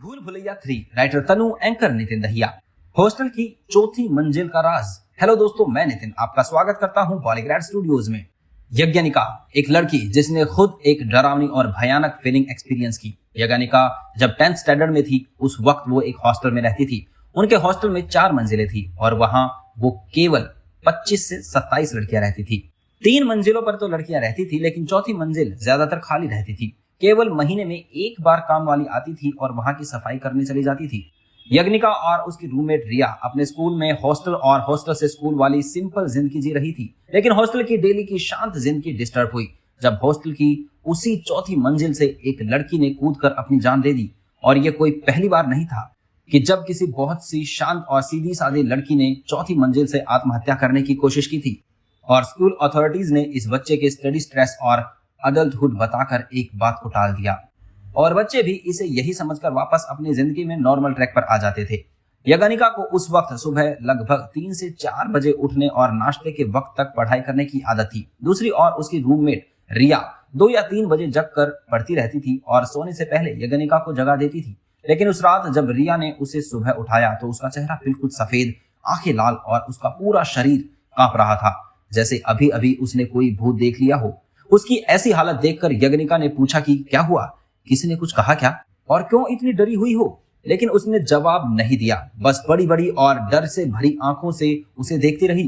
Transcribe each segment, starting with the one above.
भूल भुलैया 3 राइटर तनु, anchor Nitin Dahiya. Hostel की चौथी मंजिल का राज। हेलो दोस्तों, मैं नितिन आपका स्वागत करता हूं पॉलीग्राफ स्टूडियोज में। यज्ञनिका, एक लड़की जिसने खुद एक डरावनी और भयानक फीलिंग एक्सपीरियंस की। यज्ञनिका जब 10th स्टैंडर्ड में थी उस वक्त वो एक हॉस्टल में रहती थी। उनके हॉस्टल में 4 मंजिलें थी और वहां वो केवल 25 से 27 लड़कियां रहती थी। 3 मंजिलों पर तो लड़कियां रहती थी लेकिन चौथी मंजिल ज्यादातर खाली रहती थी। केवल महीने में एक बार काम वाली आती थी और वहां की सफाई करने चली जाती थी। यज्ञनिका और उसकी रूममेट रिया अपने स्कूल में हॉस्टल और हॉस्टल से स्कूल वाली सिंपल जिंदगी जी रही थी। लेकिन हॉस्टल की डेली की शांत जिंदगी डिस्टर्ब हुई जब हॉस्टल की उसी चौथी मंजिल से एक लड़की ने कूदकर अपनी जान दे दी। और यह कोई पहली बार नहीं था कि जब किसी बहुत सी शांत और सीधी सादी लड़की ने चौथी मंजिल से आत्महत्या करने की कोशिश की थी। और स्कूल अथॉरिटीज ने इस बच्चे के स्टडी स्ट्रेस और अडल्टहुड बताकर एक बात को टाल दिया और बच्चे भी इसे यही समझकर वापस अपनी जिंदगी में नॉर्मल ट्रैक पर आ जाते थे। यज्ञनिका को उस वक्त सुबह लगभग 3 से 4 बजे उठने और नाश्ते के वक्त तक पढ़ाई करने की आदत थी। दूसरी ओर उसकी रूममेट रिया 2 या 3 बजे जगकर पढ़ती रहती थी और सोने से पहले यज्ञनिका को जगा देती थी। लेकिन उस रात जब रिया ने उसे सुबह उठाया तो उसका चेहरा बिल्कुल सफेद, आंखें लाल और उसका पूरा शरीर कांप रहा था, जैसे अभी अभी उसने कोई भूत देख लिया हो। उसकी ऐसी हालत देखकर यज्ञनिका ने पूछा कि क्या हुआ, किसी ने कुछ कहा क्या और क्यों इतनी डरी हुई हो। लेकिन उसने जवाब नहीं दिया, बस बड़ी बड़ी और डर से भरी आंखों से उसे देखती रही।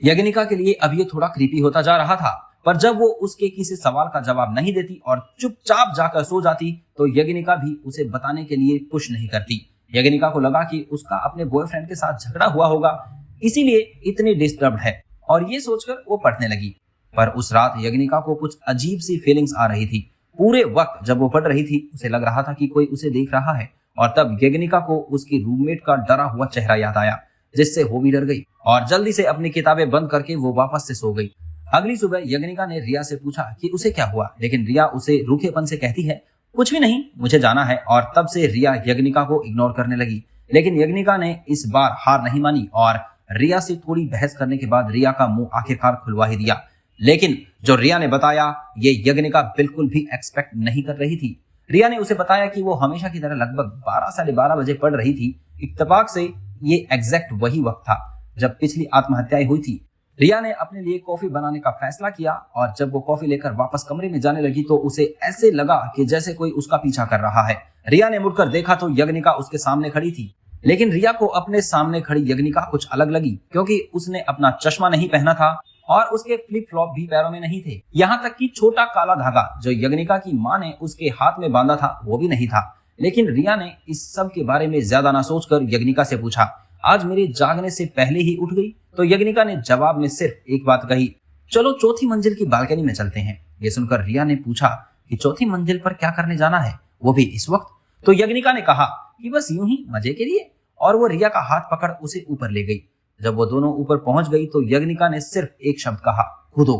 यज्ञनिका के लिए अब ये थोड़ा क्रीपी होता जा रहा था, पर जब वो उसके किसी सवाल का जवाब नहीं देती और चुपचाप जाकर सो जाती तो यज्ञनिका भी उसे बताने के लिए पुश नहीं करती। यज्ञनिका को लगा कि उसका अपने बॉयफ्रेंड के साथ झगड़ा हुआ होगा, इसीलिए इतनी डिस्टर्ब्ड है और ये सोचकर वो पढ़ने लगी। पर उस रात यज्ञनिका को कुछ अजीब सी फीलिंग्स आ रही थी। पूरे वक्त जब वो पढ़ रही थी उसे लग रहा था कि कोई उसे देख रहा है। और तब यज्ञनिका को उसकी रूममेट का डरा हुआ चेहरा याद आया, जिससे वो भी डर गई और जल्दी से अपनी किताबें बंद करके वो वापस से सो गई। अगली सुबह यज्ञनिका ने रिया से पूछा कि उसे क्या हुआ, लेकिन रिया उसे रूखेपन से कहती है कुछ भी नहीं, मुझे जाना है। और तब से रिया यज्ञनिका को इग्नोर करने लगी। लेकिन यज्ञनिका ने इस बार हार नहीं मानी और रिया से थोड़ी बहस करने के बाद रिया का मुंह आखिरकार खुलवा ही दिया। लेकिन जो रिया ने बताया ये यज्ञनिका बिल्कुल भी एक्सपेक्ट नहीं कर रही थी। रिया ने उसे बताया कि वो हमेशा की तरह लगभग 12 साढ़े 12 बजे पढ़ रही थी। इत्तेफाक से ये एग्जैक्ट वही वक्त था जब पिछली आत्महत्याएं हुई थी। रिया ने अपने लिए कॉफी बनाने का फैसला किया और जब वो कॉफी लेकर वापस कमरे में जाने लगी तो उसे ऐसे लगा कि जैसे कोई उसका पीछा कर रहा है। रिया ने मुड़कर देखा तो यज्ञनिका उसके सामने खड़ी थी। लेकिन रिया को अपने सामने खड़ी यज्ञनिका कुछ अलग लगी, क्योंकि उसने अपना चश्मा नहीं पहना था और उसके फ्लिप फ्लॉप भी पैरों में नहीं थे। यहाँ तक कि छोटा काला धागा जो यज्ञनिका की माँ ने उसके हाथ में बांधा था वो भी नहीं था। लेकिन रिया ने इस सब के बारे में ज्यादा ना सोचकर यज्ञनिका से पूछा, आज मेरे जागने से पहले ही उठ गई? तो यज्ञनिका ने जवाब में सिर्फ एक बात कही, चलो चौथी मंजिल की बालकनी में चलते हैं। ये सुनकर रिया ने पूछा कि चौथी मंजिल पर क्या करने जाना है, वो भी इस वक्त? तो यज्ञनिका ने कहा कि बस यूं ही मजे के लिए, और वो रिया का हाथ पकड़ उसे ऊपर ले गई। जब वो दोनों ऊपर पहुंच गई तो यज्ञनिका ने सिर्फ एक शब्द कहा, कूदो।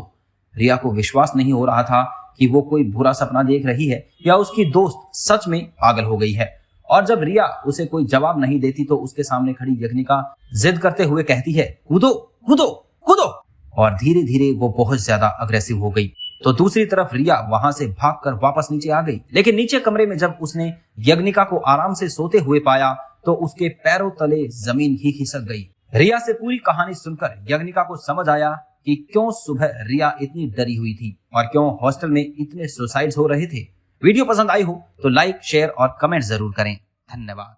रिया को विश्वास नहीं हो रहा था कि वो कोई बुरा सपना देख रही है या उसकी दोस्त सच में पागल हो गई है। और जब रिया उसे कोई जवाब नहीं देती तो उसके सामने खड़ी यज्ञनिका जिद करते हुए कहती है, कूदो कूदो कूदो। और धीरे धीरे वो बहुत ज्यादा अग्रेसिव हो गई। तो दूसरी तरफ रिया वहां से भागकर वापस नीचे आ गई। लेकिन नीचे कमरे में जब उसने यज्ञनिका को आराम से सोते हुए पाया तो उसके पैरों तले जमीन ही खिसक गई। रिया से पूरी कहानी सुनकर यज्ञनिका को समझ आया कि क्यों सुबह रिया इतनी डरी हुई थी और क्यों हॉस्टल में इतने सुसाइड्स हो रहे थे। वीडियो पसंद आई हो तो लाइक, शेयर और कमेंट जरूर करें। धन्यवाद।